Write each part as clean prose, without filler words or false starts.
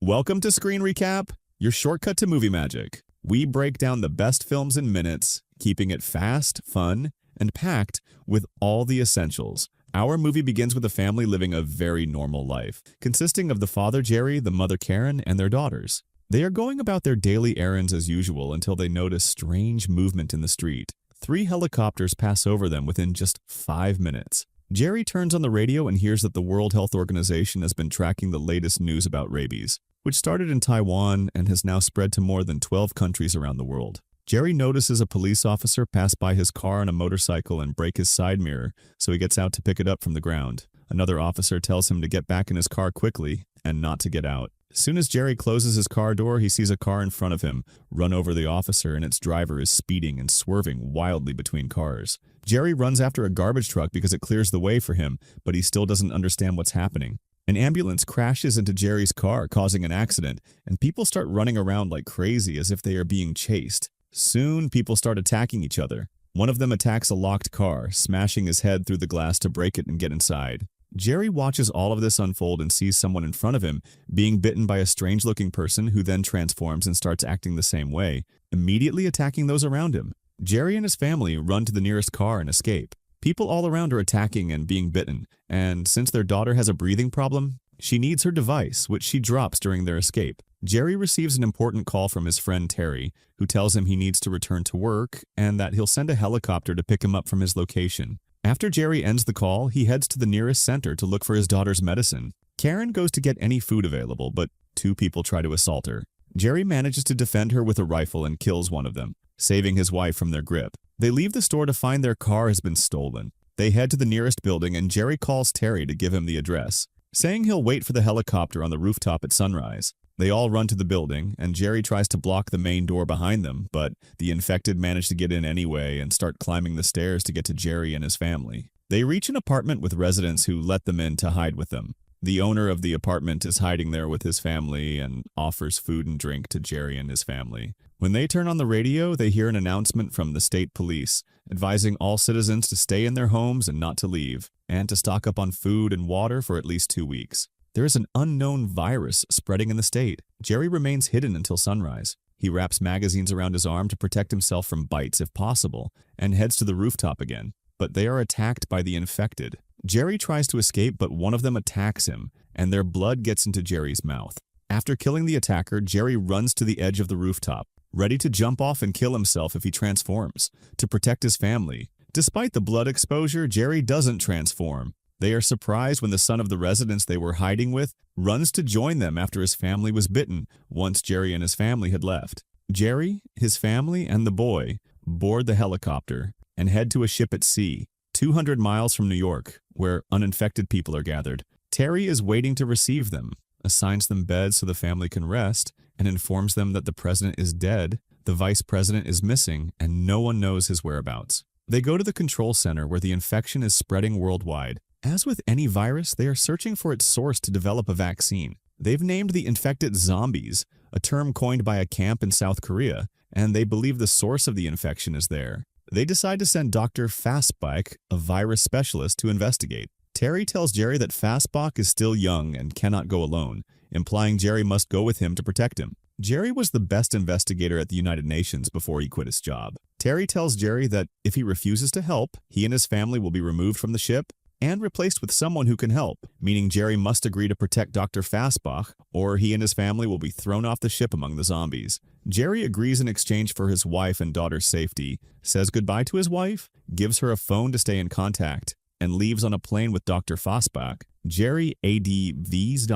Welcome to Screen Recap, your shortcut to movie magic. We break down the best films in minutes, keeping it fast, fun, and packed with all the essentials. Our movie begins with a family living a very normal life, consisting of the father Jerry, the mother Karen, and their daughters. They are going about their daily errands as usual until they notice strange movement in the street. 3 helicopters pass over them within just 5 minutes. Jerry turns on the radio and hears that the World Health Organization has been tracking the latest news about rabies, which started in Taiwan and has now spread to more than 12 countries around the world. Jerry notices a police officer pass by his car on a motorcycle and break his side mirror, so he gets out to pick it up from the ground. Another officer tells him to get back in his car quickly and not to get out. As soon as Jerry closes his car door, he sees a car in front of him run over the officer, and its driver is speeding and swerving wildly between cars. Jerry runs after a garbage truck because it clears the way for him, but he still doesn't understand what's happening. An ambulance crashes into Jerry's car, causing an accident, and people start running around like crazy as if they are being chased. Soon, people start attacking each other. One of them attacks a locked car, smashing his head through the glass to break it and get inside. Jerry watches all of this unfold and sees someone in front of him being bitten by a strange-looking person who then transforms and starts acting the same way, immediately attacking those around him. Jerry and his family run to the nearest car and escape. People all around are attacking and being bitten, and since their daughter has a breathing problem, she needs her device, which she drops during their escape. Jerry receives an important call from his friend Terry, who tells him he needs to return to work and that he'll send a helicopter to pick him up from his location. After Jerry ends the call, he heads to the nearest center to look for his daughter's medicine. Karen goes to get any food available, but 2 people try to assault her. Jerry manages to defend her with a rifle and kills one of them, saving his wife from their grip. They leave the store to find their car has been stolen. They head to the nearest building and Jerry calls Terry to give him the address, saying he'll wait for the helicopter on the rooftop at sunrise. They all run to the building, and Jerry tries to block the main door behind them, but the infected manage to get in anyway and start climbing the stairs to get to Jerry and his family. They reach an apartment with residents who let them in to hide with them. The owner of the apartment is hiding there with his family and offers food and drink to Jerry and his family. When they turn on the radio, they hear an announcement from the state police, advising all citizens to stay in their homes and not to leave, and to stock up on food and water for at least 2 weeks. There is an unknown virus spreading in the state. Jerry remains hidden until sunrise. He wraps magazines around his arm to protect himself from bites if possible, and heads to the rooftop again. But they are attacked by the infected. Jerry tries to escape, but one of them attacks him, and their blood gets into Jerry's mouth. After killing the attacker, Jerry runs to the edge of the rooftop, ready to jump off and kill himself if he transforms, to protect his family. Despite the blood exposure, Jerry doesn't transform. They are surprised when the son of the residents they were hiding with runs to join them after his family was bitten once Jerry and his family had left. Jerry, his family, and the boy board the helicopter and head to a ship at sea, 200 miles from New York, where uninfected people are gathered. Terry is waiting to receive them, assigns them beds so the family can rest, and informs them that the president is dead, the vice president is missing, and no one knows his whereabouts. They go to the control center where the infection is spreading worldwide. As with any virus, they are searching for its source to develop a vaccine. They've named the infected zombies, a term coined by a camp in South Korea, and they believe the source of the infection is there. They decide to send Dr. Fastbach, a virus specialist, to investigate. Terry tells Jerry that Fastbach is still young and cannot go alone, implying Jerry must go with him to protect him. Jerry was the best investigator at the United Nations before he quit his job. Terry tells Jerry that if he refuses to help, he and his family will be removed from the ship and replaced with someone who can help, meaning Jerry must agree to protect Dr. Fastbach, or he and his family will be thrown off the ship among the zombies. Jerry agrees in exchange for his wife and daughter's safety, says goodbye to his wife, gives her a phone to stay in contact, and leaves on a plane with Dr. Fastbach. Jerry advises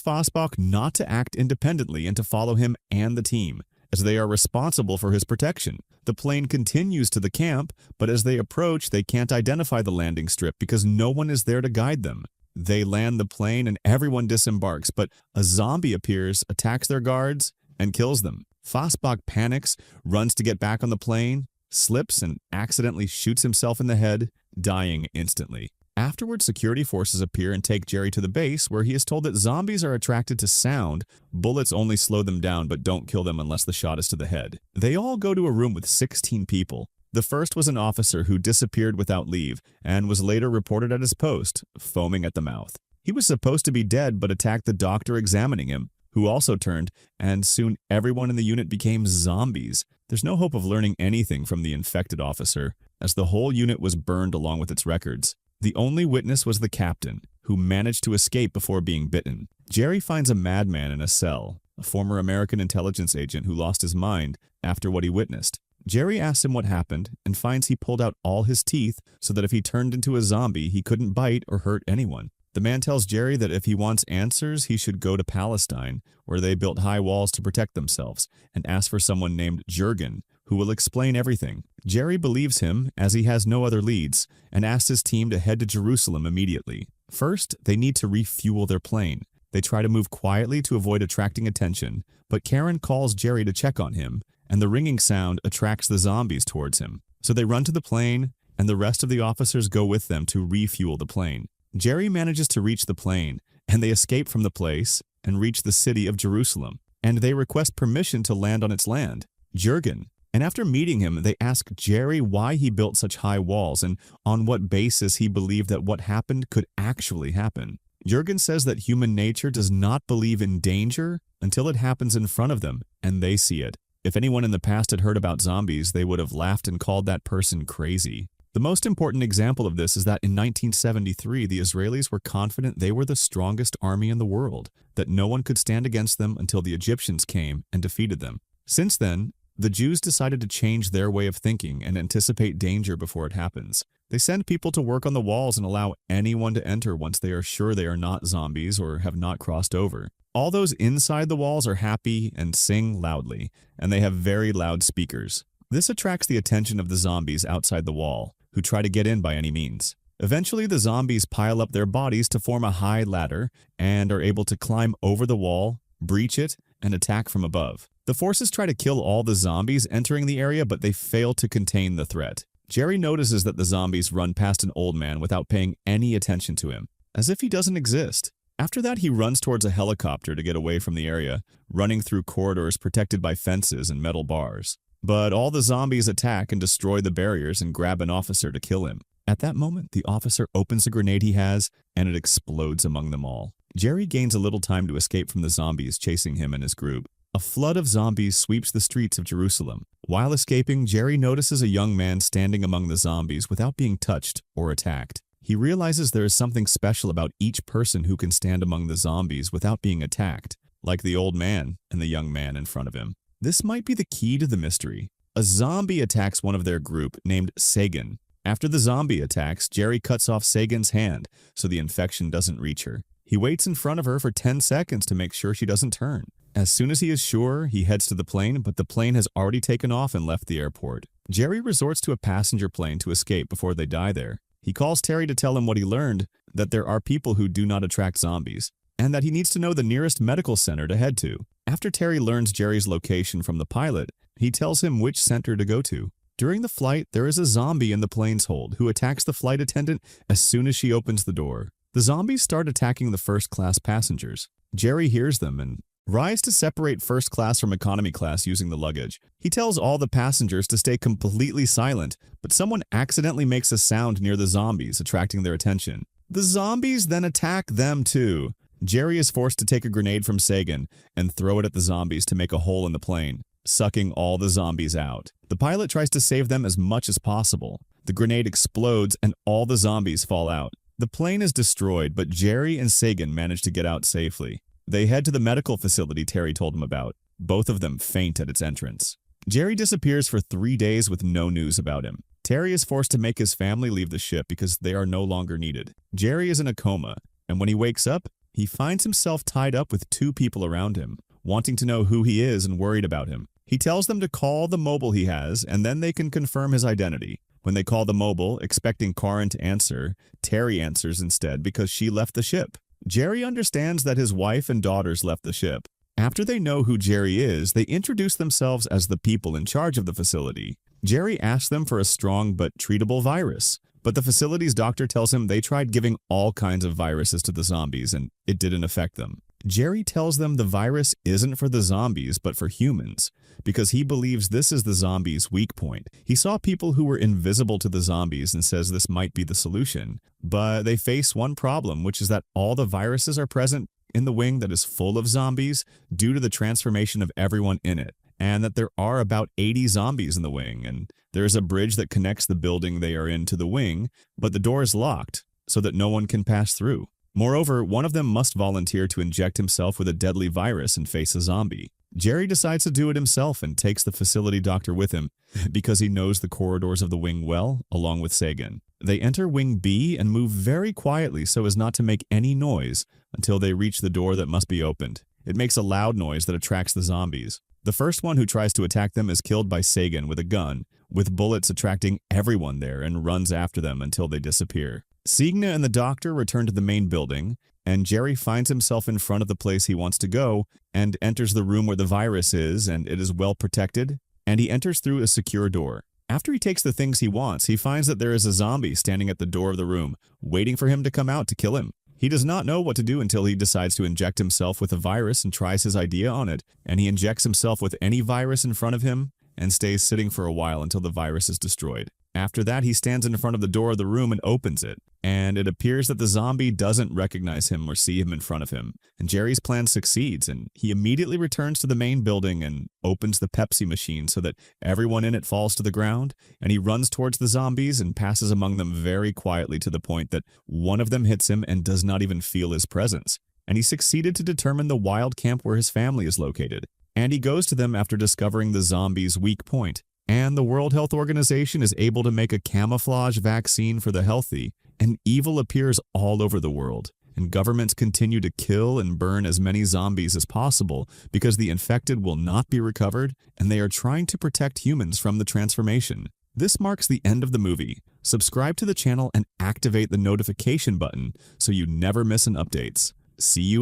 Fastbach not to act independently and to follow him and the team, as they are responsible for his protection. The plane continues to the camp, but as they approach, they can't identify the landing strip because no one is there to guide them. They land the plane and everyone disembarks, but a zombie appears, attacks their guards, and kills them. Fastbach panics, runs to get back on the plane, slips and accidentally shoots himself in the head, dying instantly. Afterwards, security forces appear and take Jerry to the base, where he is told that zombies are attracted to sound. Bullets only slow them down but don't kill them unless the shot is to the head. They all go to a room with 16 people. The first was an officer who disappeared without leave and was later reported at his post, foaming at the mouth. He was supposed to be dead but attacked the doctor examining him. who also turned, and soon everyone in the unit became zombies. There's no hope of learning anything from the infected officer, as the whole unit was burned along with its records. The only witness was the captain, who managed to escape before being bitten. Jerry finds a madman in a cell, a former American intelligence agent who lost his mind after what he witnessed. Jerry asks him what happened and finds he pulled out all his teeth so that if he turned into a zombie, he couldn't bite or hurt anyone. The man tells Jerry that if he wants answers, he should go to Palestine, where they built high walls to protect themselves, and ask for someone named Jurgen, who will explain everything. Jerry believes him, as he has no other leads, and asks his team to head to Jerusalem immediately. First, they need to refuel their plane. They try to move quietly to avoid attracting attention, but Karen calls Jerry to check on him, and the ringing sound attracts the zombies towards him. So they run to the plane, and the rest of the officers go with them to refuel the plane. Jerry manages to reach the plane, and they escape from the place and reach the city of Jerusalem, and they request permission to land on its land, Jurgen. And after meeting him, they ask Jerry why he built such high walls and on what basis he believed that what happened could actually happen. Jurgen says that human nature does not believe in danger until it happens in front of them, and they see it. If anyone in the past had heard about zombies, they would have laughed and called that person crazy. The most important example of this is that in 1973, the Israelis were confident they were the strongest army in the world, that no one could stand against them until the Egyptians came and defeated them. Since then, the Jews decided to change their way of thinking and anticipate danger before it happens. They send people to work on the walls and allow anyone to enter once they are sure they are not zombies or have not crossed over. All those inside the walls are happy and sing loudly, and they have very loud speakers. This attracts the attention of the zombies outside the wall, who try to get in by any means. Eventually, the zombies pile up their bodies to form a high ladder and are able to climb over the wall, breach it, and attack from above. The forces try to kill all the zombies entering the area, but they fail to contain the threat. Jerry notices that the zombies run past an old man without paying any attention to him, as if he doesn't exist. After that, he runs towards a helicopter to get away from the area, running through corridors protected by fences and metal bars. But all the zombies attack and destroy the barriers and grab an officer to kill him. At that moment, the officer opens a grenade he has, and it explodes among them all. Jerry gains a little time to escape from the zombies chasing him and his group. A flood of zombies sweeps the streets of Jerusalem. While escaping, Jerry notices a young man standing among the zombies without being touched or attacked. He realizes there is something special about each person who can stand among the zombies without being attacked, like the old man and the young man in front of him. This might be the key to the mystery. A zombie attacks one of their group named Sagan. After the zombie attacks, Jerry cuts off Sagan's hand so the infection doesn't reach her. He waits in front of her for 10 seconds to make sure she doesn't turn. As soon as he is sure, he heads to the plane, but the plane has already taken off and left the airport. Jerry resorts to a passenger plane to escape before they die there. He calls Terry to tell him what he learned, that there are people who do not attract zombies, and that he needs to know the nearest medical center to head to. After Terry learns Jerry's location from the pilot, he tells him which center to go to. During the flight, there is a zombie in the plane's hold who attacks the flight attendant as soon as she opens the door. The zombies start attacking the first-class passengers. Jerry hears them and tries to separate first class from economy class using the luggage. He tells all the passengers to stay completely silent, but someone accidentally makes a sound near the zombies, attracting their attention. The zombies then attack them too. Jerry is forced to take a grenade from Sagan and throw it at the zombies to make a hole in the plane, sucking all the zombies out. The pilot tries to save them as much as possible. The grenade explodes and all the zombies fall out. The plane is destroyed, but Jerry and Sagan manage to get out safely. They head to the medical facility Terry told him about. Both of them faint at its entrance. Jerry disappears for 3 days with no news about him. Terry is forced to make his family leave the ship because they are no longer needed. Jerry is in a coma, and when he wakes up, he finds himself tied up with 2 people around him, wanting to know who he is and worried about him. He tells them to call the mobile he has, and then they can confirm his identity. When they call the mobile, expecting Karen to answer, Terry answers instead because she left the ship. Jerry understands that his wife and daughters left the ship. After they know who Jerry is, they introduce themselves as the people in charge of the facility. Jerry asks them for a strong but treatable virus, but the facility's doctor tells him they tried giving all kinds of viruses to the zombies and it didn't affect them. Jerry tells them the virus isn't for the zombies but for humans, because he believes this is the zombies' weak point. He saw people who were invisible to the zombies and says this might be the solution, but they face one problem, which is that all the viruses are present in the wing that is full of zombies due to the transformation of everyone in it, and that there are about 80 zombies in the wing, and there is a bridge that connects the building they are in to the wing, but the door is locked so that no one can pass through. Moreover, one of them must volunteer to inject himself with a deadly virus and face a zombie. Jerry decides to do it himself and takes the facility doctor with him because he knows the corridors of the wing well, along with Sagan. They enter Wing B and move very quietly so as not to make any noise until they reach the door that must be opened. It makes a loud noise that attracts the zombies. The first one who tries to attack them is killed by Sagan with a gun, with bullets attracting everyone there, and runs after them until they disappear. Signa and the doctor return to the main building, and Jerry finds himself in front of the place he wants to go and enters the room where the virus is, and it is well protected, and he enters through a secure door. After he takes the things he wants, he finds that there is a zombie standing at the door of the room, waiting for him to come out to kill him. He does not know what to do until he decides to inject himself with a virus and tries his idea on it, and he injects himself with any virus in front of him and stays sitting for a while until the virus is destroyed. After that, he stands in front of the door of the room and opens it, and it appears that the zombie doesn't recognize him or see him in front of him, and Jerry's plan succeeds, and he immediately returns to the main building and opens the Pepsi machine so that everyone in it falls to the ground, and he runs towards the zombies and passes among them very quietly to the point that one of them hits him and does not even feel his presence, and he succeeded to determine the wild camp where his family is located, and he goes to them after discovering the zombies' weak point. And the World Health Organization is able to make a camouflage vaccine for the healthy, and evil appears all over the world, and governments continue to kill and burn as many zombies as possible because the infected will not be recovered, and they are trying to protect humans from the transformation. This marks the end of the movie. Subscribe to the channel and activate the notification button so you never miss an updates. See you